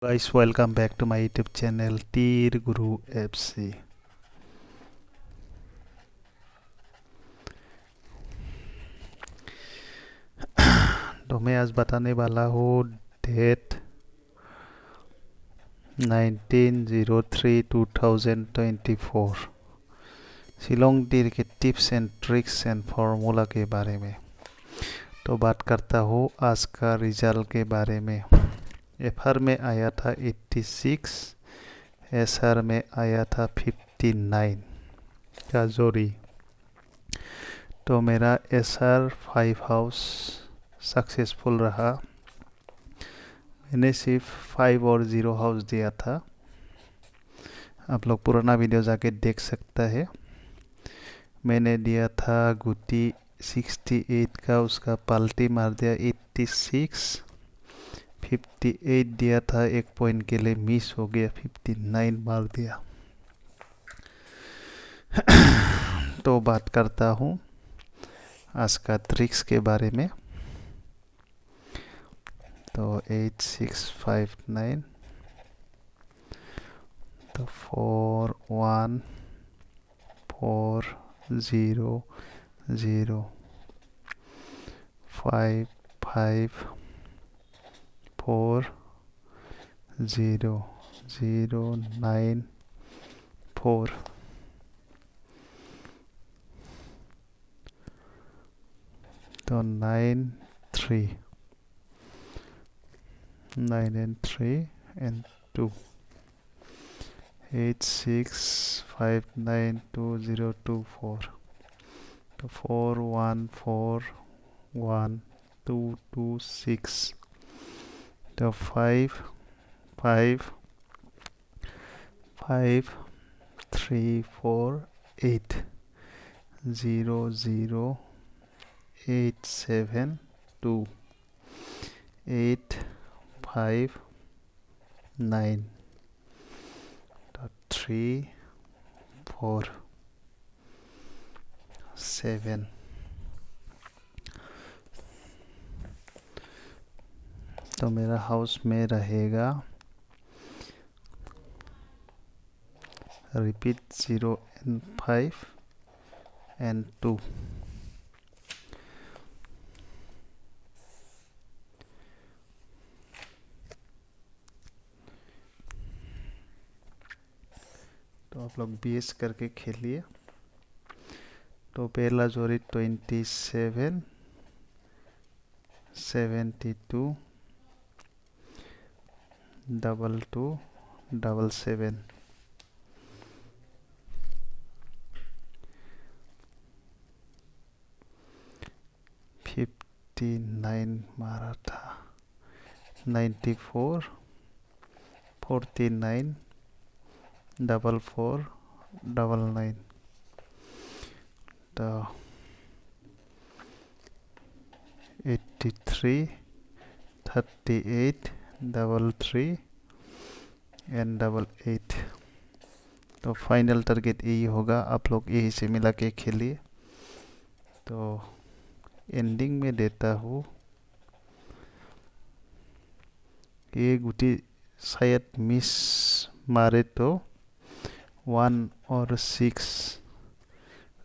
Guys, welcome back to my YouTube channel Teer Guru FC। तो मैं आज बताने वाला हूँ डेट 19/03/2024 शिलोंग टीर के tips and tricks and formula के बारे में। तो बात करता हूँ आज का रिजल्ट के बारे में। एफआर में आया था 86, एसआर में आया था 59 का जोड़ी। तो मेरा एसआर 5 हाउस सक्सेसफुल रहा। मैंने सिर्फ 5 और 0 हाउस दिया था। आप लोग पुराना वीडियो जाके देख सकता है। मैंने दिया था गुटी 68 का, उसका पलटी मार दिया 86। 58 दिया था, एक पॉइंट के लिए मिस हो गया, 59 मार दिया। तो बात करता हूँ आज का ट्रिक्स के बारे में। तो 8659, तो 41400 5540094। तो 9 and 3 and 2 86592024। तो 4141226। तो 55534808728593 347। तो मेरा हाउस में रहेगा रिपीट 0 and 5 and 2। तो आप लोग बीएस करके खेलिए। तो पहला जोड़ी 27 72 22 77। 59 मारा था। 94 49 4499। तो 83 38 33 and 88। तो फाइनल टारगेट यही होगा, आप लोग यही से मिला के खेलिए। तो एंडिंग में देता हूँ, ये गुटी शायद मिस मारे तो 1 और 6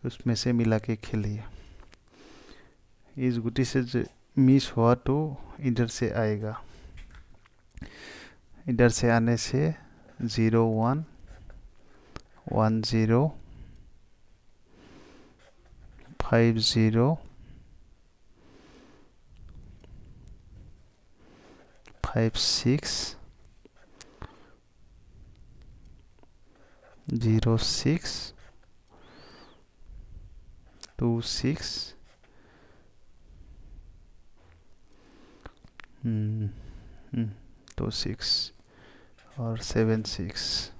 उसमें से मिला के खेलिए। इस गुटी से मिस हुआ तो इधर से आएगा, इधर से आने से 01 10 50 56 06 26 26 और 76।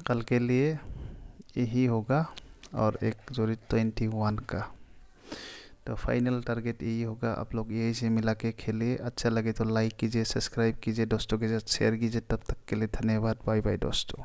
कल के लिए यही होगा और एक जोड़ी 21 का। तो फाइनल टारगेट यही होगा, आप लोग यही से मिला के खेलिए। अच्छा लगे तो लाइक कीजिए, सब्सक्राइब कीजिए, दोस्तों के साथ शेयर कीजिए। तब तक के लिए धन्यवाद, बाय बाय दोस्तों।